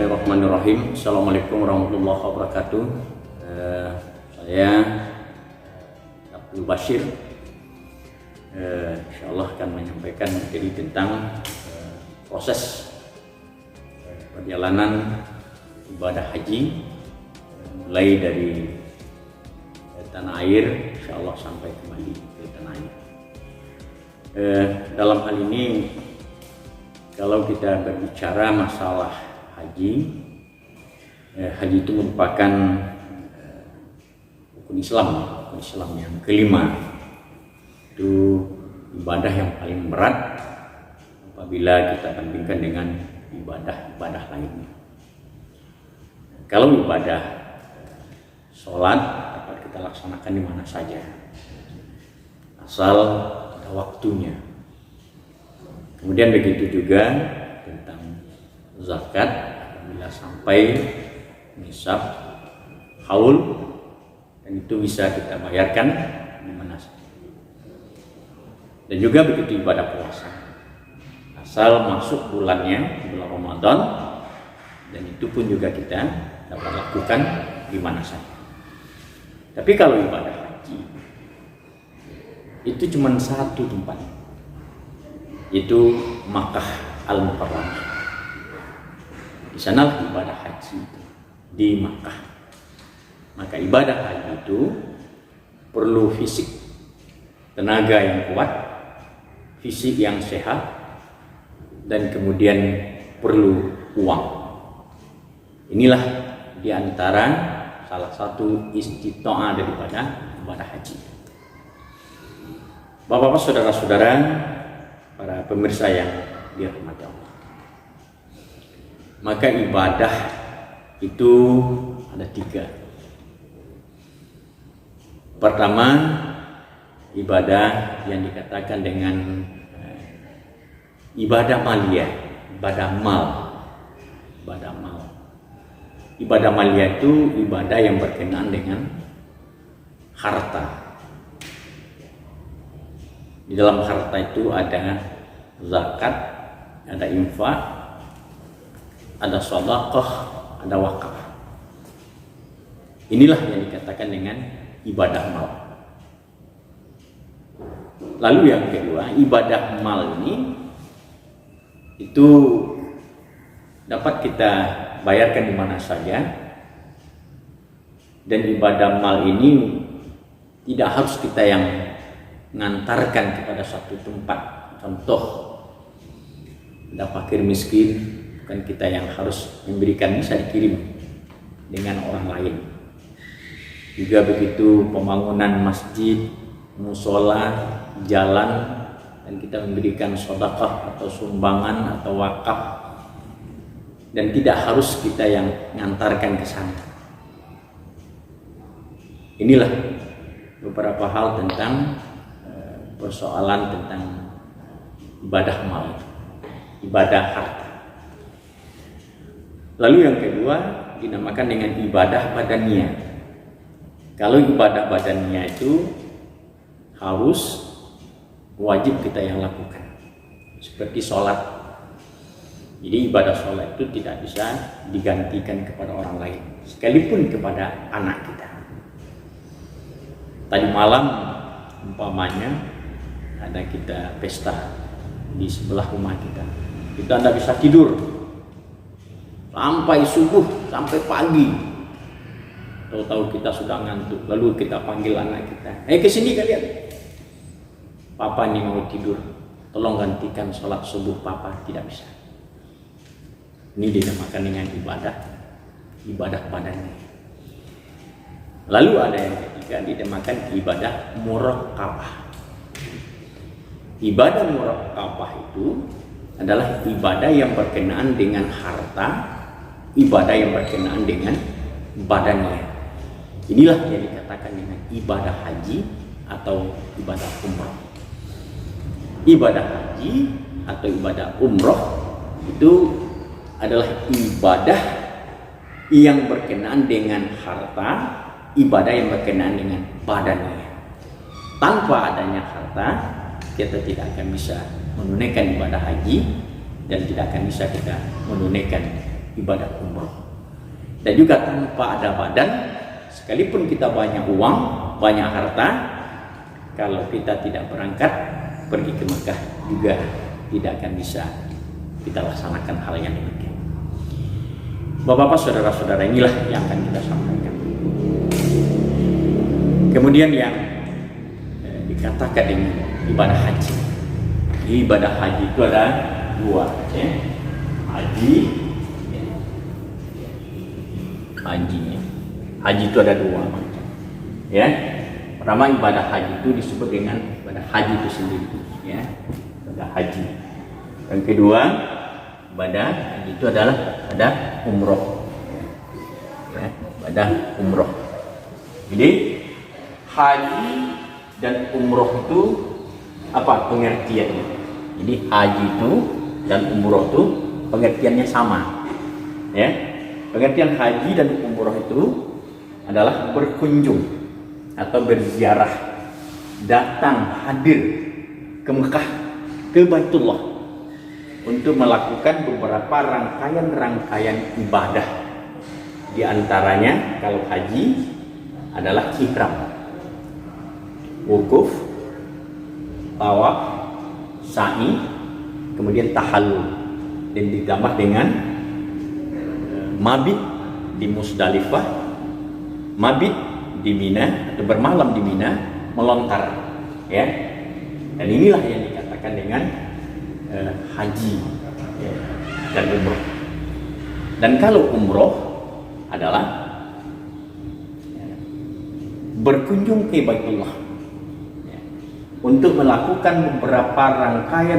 Bismillahirrahmanirrahim. Assalamualaikum warahmatullahi wabarakatuh. Saya Abdul Bashir, insyaallah akan menyampaikan materi tentang proses perjalanan ibadah haji mulai dari tanah air, insyaallah sampai kembali ke tanah air. Dalam hal ini, kalau kita berbicara masalah haji itu merupakan rukun Islam yang kelima. Itu ibadah yang paling berat apabila kita bandingkan dengan ibadah lainnya. Kalau ibadah sholat dapat kita laksanakan di mana saja, asal ada waktunya. Kemudian begitu juga tentang zakat, apabila sampai nisab haul, dan itu bisa kita bayarkan di mana saja. Dan juga begitu ibadah puasa, asal masuk bulannya, bulan Ramadan, dan itu pun juga kita dapat lakukan di mana saja. Tapi kalau ibadah haji itu cuma satu tempat, itu Makkah Al-Mukarramah. Di sanalah ibadah haji itu, di Makkah. Maka ibadah haji itu perlu fisik, tenaga yang kuat, fisik yang sehat, dan kemudian perlu uang. Inilah diantara salah satu istita'ah daripada ibadah haji. Bapak-bapak, saudara-saudara, para pemirsa yang dirahmati Allah, maka ibadah itu ada tiga. Pertama, ibadah yang dikatakan dengan ibadah maliyah, ibadah mal. Ibadah maliyah itu ibadah yang berkenaan dengan harta. Di dalam harta itu ada zakat, ada infak, ada sedekah, ada wakaf. Inilah yang dikatakan dengan ibadah mal. Lalu yang kedua, ibadah mal ini itu dapat kita bayarkan di mana saja, dan ibadah mal ini tidak harus kita yang mengantarkan kepada satu tempat. Contoh, ada fakir miskin, bukan kita yang harus memberikan, bisa dikirim dengan orang lain. Juga begitu pembangunan masjid, musola, jalan, dan kita memberikan sedekah atau sumbangan atau wakaf, dan tidak harus kita yang mengantarkan ke sana. Inilah beberapa hal tentang persoalan tentang ibadah mal, ibadah harta. Lalu yang kedua dinamakan dengan ibadah badaniyah. Kalau ibadah badaniyah itu harus wajib kita yang lakukan, seperti sholat. Jadi ibadah sholat itu tidak bisa digantikan kepada orang lain, sekalipun kepada anak kita. Tadi malam umpamanya ada kita pesta di sebelah rumah kita tidak bisa tidur sampai subuh, sampai pagi. Tahu-tahu kita sudah ngantuk, lalu kita panggil anak kita, kesini kalian, papa ini mau tidur, tolong gantikan sholat subuh papa. Tidak bisa. Ini dinamakan dengan ibadah badannya. Lalu ada yang ketiga, dinamakan ibadah muraqabah. Ibadah muraqabah itu adalah ibadah yang berkenaan dengan harta, ibadah yang berkenaan dengan badannya. Inilah yang dikatakan dengan ibadah haji atau ibadah umrah. Ibadah haji atau ibadah umrah itu adalah ibadah yang berkenaan dengan harta, ibadah yang berkenaan dengan badannya. Tanpa adanya harta, kita tidak akan bisa menunaikan ibadah haji, dan tidak akan bisa kita menunaikan ibadah umroh. Dan juga tanpa ada badan, sekalipun kita banyak uang, banyak harta, kalau kita tidak berangkat pergi ke Mekah juga tidak akan bisa kita laksanakan hal yang demikian. Bapak-bapak, saudara-saudara, inilah yang akan kita sampaikan. Kemudian yang dikatakan dengan ibadah haji. Ibadah haji itu ada dua, ya. Haji itu ada dua macam, ya. Pertama, ibadah haji itu disebut dengan ibadah haji itu sendiri, ya, ibadah haji. Yang kedua, ibadah haji itu adalah ibadah umroh, ya, ibadah umroh. Jadi haji dan umroh itu apa pengertiannya? Jadi haji itu dan umroh itu pengertiannya sama, ya. Pengertian haji dan umroh itu adalah berkunjung atau berziarah, datang hadir ke Mekah, ke Baitullah untuk melakukan beberapa rangkaian ibadah. Di antaranya kalau haji adalah ihram, wukuf, tawaf, sa'i, kemudian tahallul, dan ditambah dengan mabit di Musdalifah, mabit di Mina atau bermalam di Mina, melontar, ya. Dan inilah yang dikatakan dengan haji, ya, dan umroh. Dan kalau umroh adalah berkunjung ke Baitullah, ya, untuk melakukan beberapa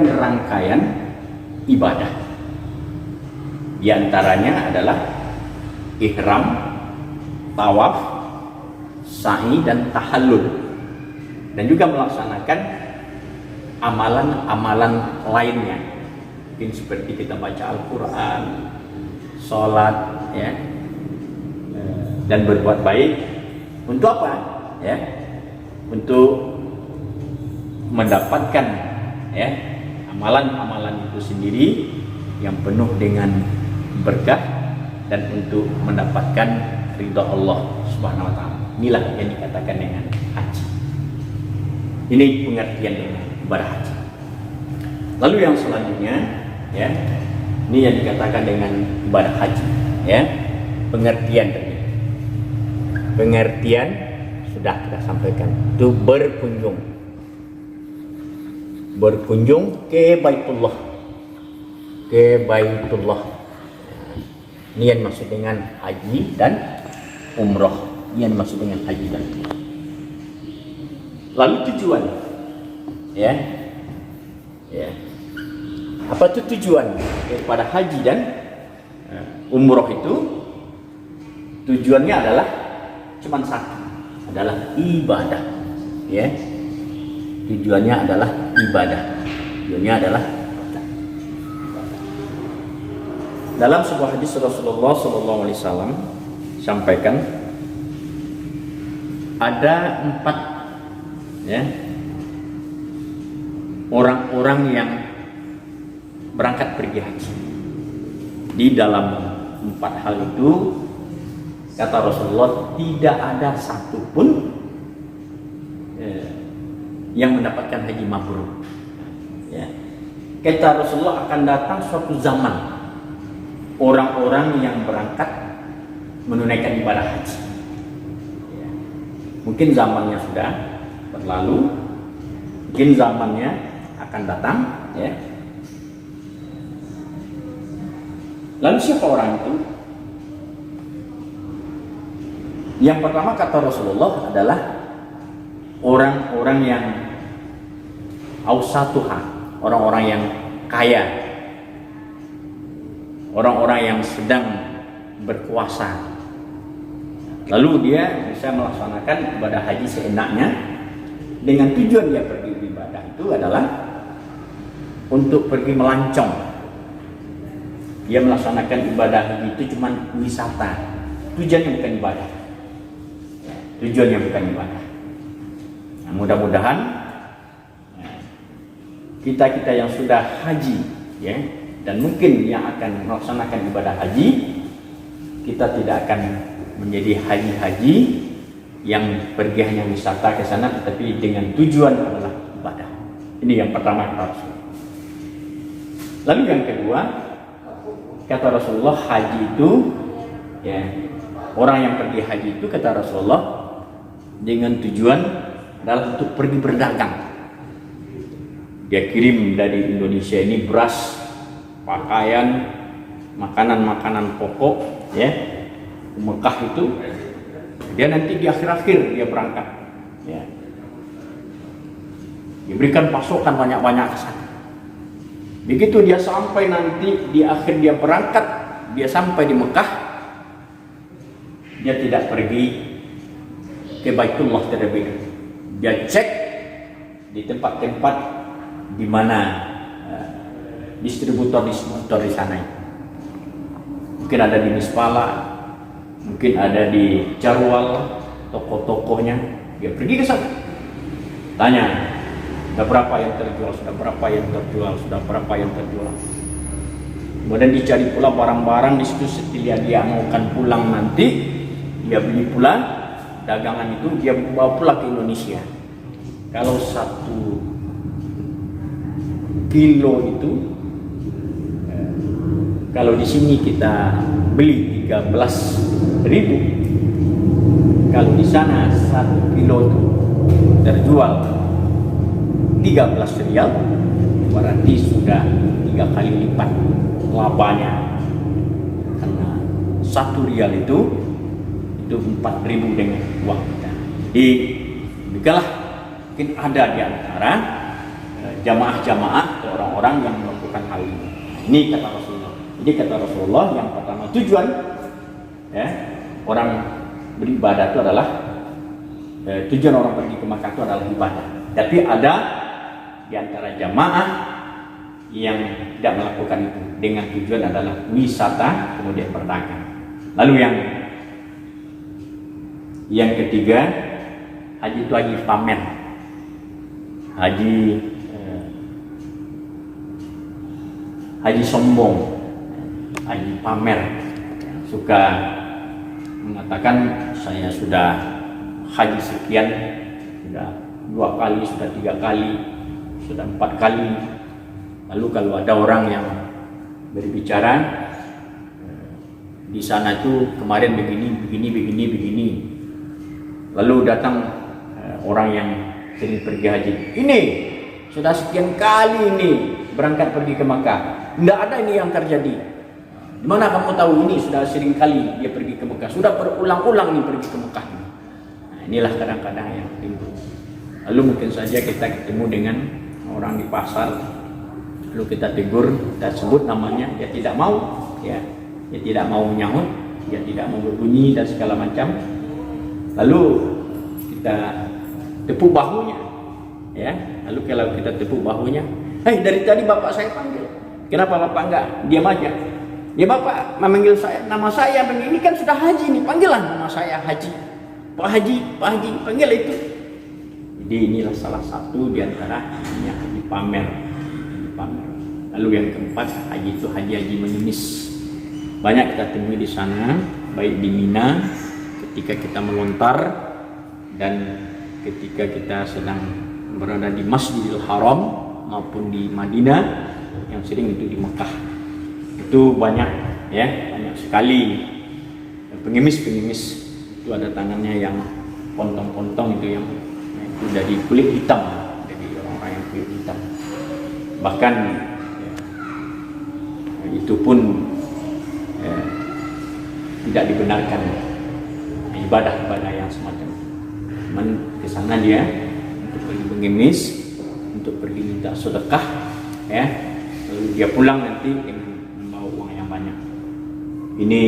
rangkaian ibadah. Di antaranya adalah ihram, tawaf, sa'i, dan tahallul, dan juga melaksanakan amalan-amalan lainnya, mungkin seperti kita baca Al-Quran, sholat, ya, dan berbuat baik. Untuk apa? Ya, untuk mendapatkan, ya, amalan-amalan itu sendiri yang penuh dengan berkah dan untuk mendapatkan ridha Allah Subhanahu wa taala. Inilah yang dikatakan dengan haji. Ini pengertian dengan ibadah haji. Lalu yang selanjutnya, ya, ini yang dikatakan dengan ibadah haji, ya. Pengertian sudah kita sampaikan, itu berkunjung ke Baitullah, Ini yang maksud dengan haji dan umroh. Ini yang maksud dengan haji dan umroh. Lalu tujuan, ya. Apa itu tujuan daripada haji dan umroh itu? Tujuannya adalah cuma satu, adalah ibadah, ya. Tujuannya adalah ibadah. Dalam sebuah hadis Rasulullah SAW sampaikan ada 4, ya, orang-orang yang berangkat pergi haji. Di dalam 4 hal itu kata Rasulullah tidak ada satupun yang mendapatkan haji mabrur, ya. Kata Rasulullah akan datang suatu zaman orang-orang yang berangkat menunaikan ibadah haji, ya. Mungkin zamannya sudah berlalu, mungkin zamannya akan datang, ya. Lalu siapa orang itu? Yang pertama kata Rasulullah adalah orang-orang yang ausatuha, orang-orang yang kaya, orang-orang yang sedang berkuasa. Lalu dia bisa melaksanakan ibadah haji seenaknya, dengan tujuan dia pergi beribadah itu adalah untuk pergi melancong. Dia melaksanakan ibadah haji itu cuma wisata, tujuannya bukan ibadah. Nah, mudah-mudahan kita yang sudah haji, ya, Dan mungkin yang akan melaksanakan ibadah haji, kita tidak akan menjadi haji-haji yang pergi hanya wisata ke sana, tetapi dengan tujuan adalah ibadah. Ini yang pertama kata Rasulullah. Lalu yang kedua, kata Rasulullah, haji itu, ya, orang yang pergi haji itu kata Rasulullah dengan tujuan adalah untuk pergi berdagang. Dia kirim dari Indonesia ini beras, pakaian, makanan-makanan pokok, ya, ke Mekah itu. Dia nanti di akhir-akhir dia berangkat, ya, diberikan pasokan banyak-banyak ke sana. Begitu dia sampai nanti di akhir dia berangkat, dia sampai di Mekah, dia tidak pergi ke Baitullah terlebih dahulu. Dia cek di tempat-tempat di mana distributor di sana. Mungkin ada di Mispala, mungkin ada di Jarwal, toko-tokonya. Dia pergi ke sana, tanya, sudah berapa yang terjual, sudah berapa yang terjual, sudah berapa yang terjual. Kemudian dicari pula barang-barang di situ. Setelah dia maukan pulang nanti, dia beli pula dagangan itu, dia bawa pula ke Indonesia. Kalau 1 kilo itu, kalau di sini kita beli 13.000, kalau di sana 1 kilo itu terjual 13 rial, berarti sudah 3 kali lipat labanya. Karena 1 rial itu 4.000 dengan uang kita. Jadi begitulah, mungkin ada di antara jamaah-jamaah atau orang-orang yang melakukan hal ini. Ini kata Rasulullah. Jadi kata Rasulullah, yang pertama tujuan, ya, orang beribadah itu adalah tujuan orang pergi ke Makkah itu adalah ibadah. Tapi ada di antara jamaah yang tidak melakukan itu dengan tujuan adalah wisata, kemudian berdagang. Lalu yang ketiga, haji itu haji pamer, haji sombong, haji pamer, suka mengatakan saya sudah haji sekian, sudah 2 kali, sudah 3 kali, sudah 4 kali. Lalu kalau ada orang yang berbicara, di sana itu kemarin begini. Lalu datang orang yang sering pergi haji, ini sudah sekian kali ini berangkat pergi ke Makkah, tidak ada ini yang terjadi. Gimana kamu tahu ini sudah sering kali dia pergi ke Makkah, sudah berulang-ulang nih pergi ke Makkah. Nah, inilah kadang-kadang yang timbul. Lalu mungkin saja kita ketemu dengan orang di pasar, lalu kita tegur, kita sebut namanya, dia tidak mau, ya, dia tidak mau menyahut, dia tidak mau berbunyi dan segala macam. Lalu kita tepuk bahunya, ya. Lalu kalau kita tepuk bahunya, dari tadi bapak saya panggil, kenapa bapak enggak diam aja? Ya bapak memanggil saya, nama saya ini kan sudah haji nih, panggilan nama saya Haji, Pak Haji, panggil itu. Jadi inilah salah satu di antara haji pamer. Lalu yang keempat, haji itu haji mengemis. Banyak kita temui di sana, baik di Mina ketika kita melontar dan ketika kita sedang berada di Masjidil Haram maupun di Madinah, yang sering itu di Mekah. Itu banyak, ya, banyak sekali pengemis. Itu ada tangannya yang pontong-pontong itu, yang itu dari kulit hitam, dari orang-orang yang kulit hitam. Bahkan ya, itu pun tidak dibenarkan ibadah-ibadah yang semacam itu. Ke sana dia untuk pergi mengemis, untuk pergi minta sedekah, ya. Lalu dia pulang nanti dengan membawa uang yang banyak. Ini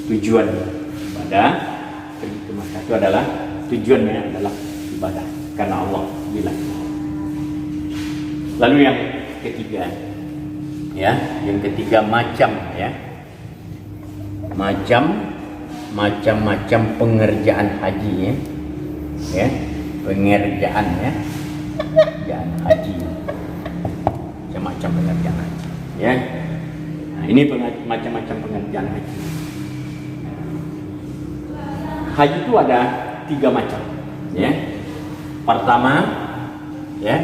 tujuan ibadah pergi ke Makkah itu adalah tujuannya adalah ibadah karena Allah bilang. Lalu yang ketiga, ya, macam, ya, macam-macam pengerjaan haji, ya, pengerjaan haji, macam-macam pengerjaan haji, ya. Nah, ini macam-macam pengertian haji. Haji itu ada 3 macam, ya. Pertama, ya,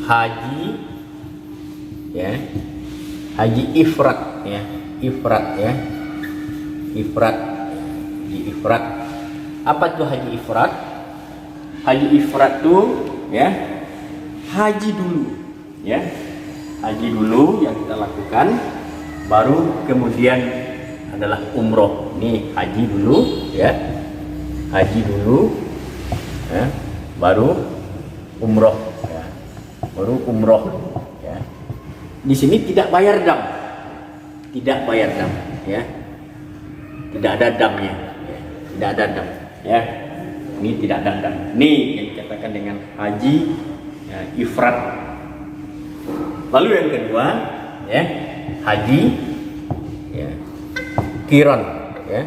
haji, ya, haji ifrat, ya, ifrat, ya, ifrat, haji ifrat. Apa itu haji ifrat? Haji ifrat itu, ya, haji dulu, ya, haji dulu yang kita lakukan, baru kemudian adalah umroh. Ini haji dulu, ya, haji dulu, ya, baru umroh, ya, baru umroh, ya. Di sini tidak bayar dam, tidak bayar dam, ya, tidak ada damnya, ya. Tidak ada dam, ya. Ini tidak ada dam. Ini yang dikatakan dengan haji, ya, ifrat. Lalu yang kedua, ya, haji, ya, kiran, ya,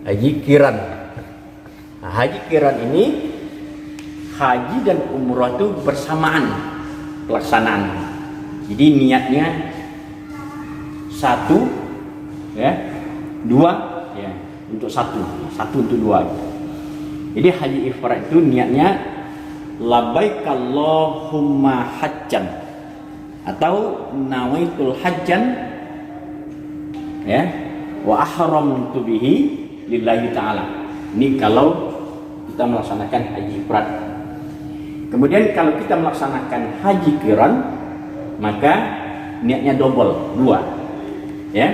haji kiran. Nah, haji kiran ini haji dan umrah itu bersamaan pelaksanaan. Jadi niatnya 1, ya, 2, ya, untuk 1 untuk 2. Jadi haji ifrat itu niatnya labbaik Allahumma hajjan atau nawaitul hajjan, ya, wa ahramtu bihi lillahi ta'ala. Ini kalau kita melaksanakan haji ifrat. Kemudian kalau kita melaksanakan haji qiran, maka niatnya double, 2, ya.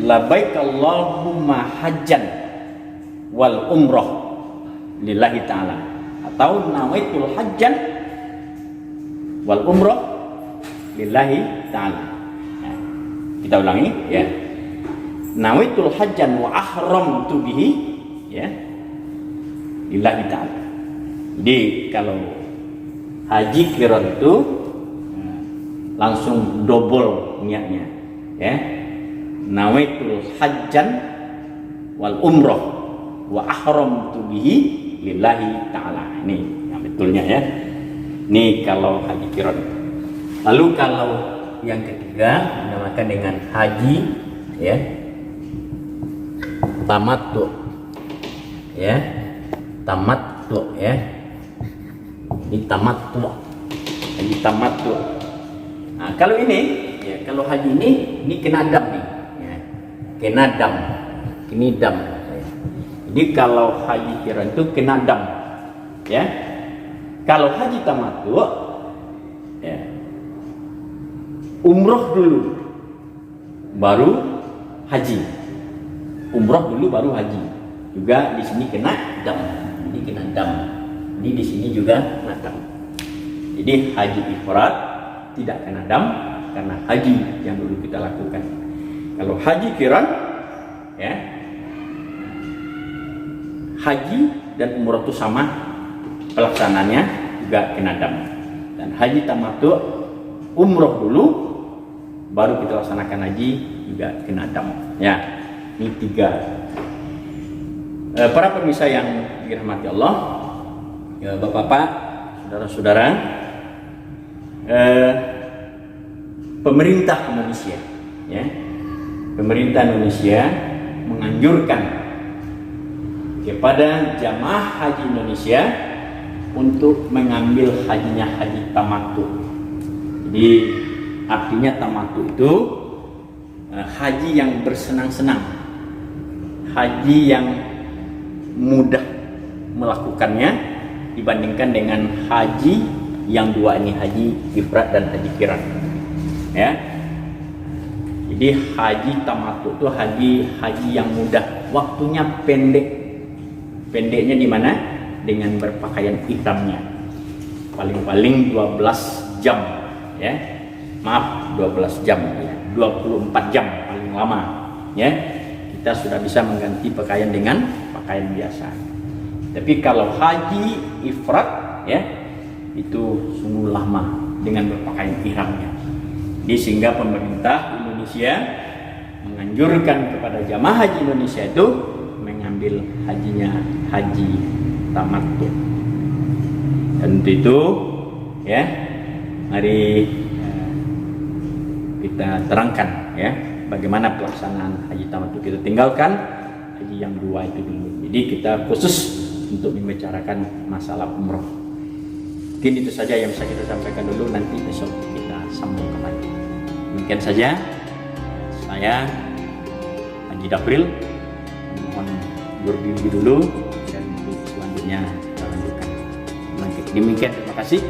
Labbaik Allahumma hajjan wal umrah lillahi ta'ala atau nawaitul hajjan wal umrah lillahi ta'ala. Nah, kita ulangi, ya. Nawaitul hajjan wa ahramtu bihi, ya, lillahi ta'ala. Jadi kalau haji qiran itu langsung double niatnya, ya. Nawaitul hajjan wal umrah wa ahramtu bihi lillahi ta'ala. Ini yang betulnya, ya. Ini kalau haji qiran. Lalu kalau yang ketiga dinamakan dengan haji, ya, tamattu, ya, tamattu, ya. Ini tamattu, haji tamattu. Nah, kalau ini, ya, kalau haji ini kena dam nih, ya, kena dam, ini dam. Ya. Jadi kalau haji qiran itu kena dam, ya. Kalau haji tamattu, ya, umroh dulu, baru haji. Umroh dulu baru haji. Juga di sini kena dam. Jadi kena dam. Ini di sini juga kena dam. Jadi haji ifrat tidak kena dam karena haji yang dulu kita lakukan. Kalau haji qiran, ya, haji dan umroh itu sama pelaksanaannya, juga kena dam. Dan haji tamattu umroh dulu baru kita laksanakan haji, juga kena dam, ya. Ini 3. Para pemirsa yang dirahmati Allah, ya, bapak-bapak, saudara-saudara, pemerintah Indonesia, ya, pemerintah Indonesia menganjurkan kepada jamaah haji Indonesia untuk mengambil hajinya haji tamattu. Jadi artinya tamattu itu haji yang bersenang-senang, haji yang mudah melakukannya dibandingkan dengan haji yang 2 ini, haji ifrat dan haji qiran, ya. Jadi haji tamattu itu haji yang mudah, waktunya pendek. Pendeknya di mana? Dengan berpakaian ihramnya. Paling-paling 12 jam, ya. Maaf, 12 jam, ya. 24 jam paling lama, ya. Kita sudah bisa mengganti pakaian dengan pakaian biasa. Tapi kalau haji ifrat, ya, itu sungguh lama dengan berpakaian ihramnya. Jadi sehingga pemerintah Indonesia menganjurkan kepada jamaah haji Indonesia itu mengambil hajinya haji tamattu. Dan itu, ya, mari kita terangkan ya bagaimana pelaksanaan haji tamattu. Kita tinggalkan haji yang 2 itu dulu. Jadi kita khusus untuk membicarakan masalah umroh. Mungkin itu saja yang bisa kita sampaikan dulu, nanti besok kita sambung kembali. Demikian saja saya Haji Dapril mohon berdiri dulu dan untuk selanjutnya kita lanjutkan. Demikian, terima kasih.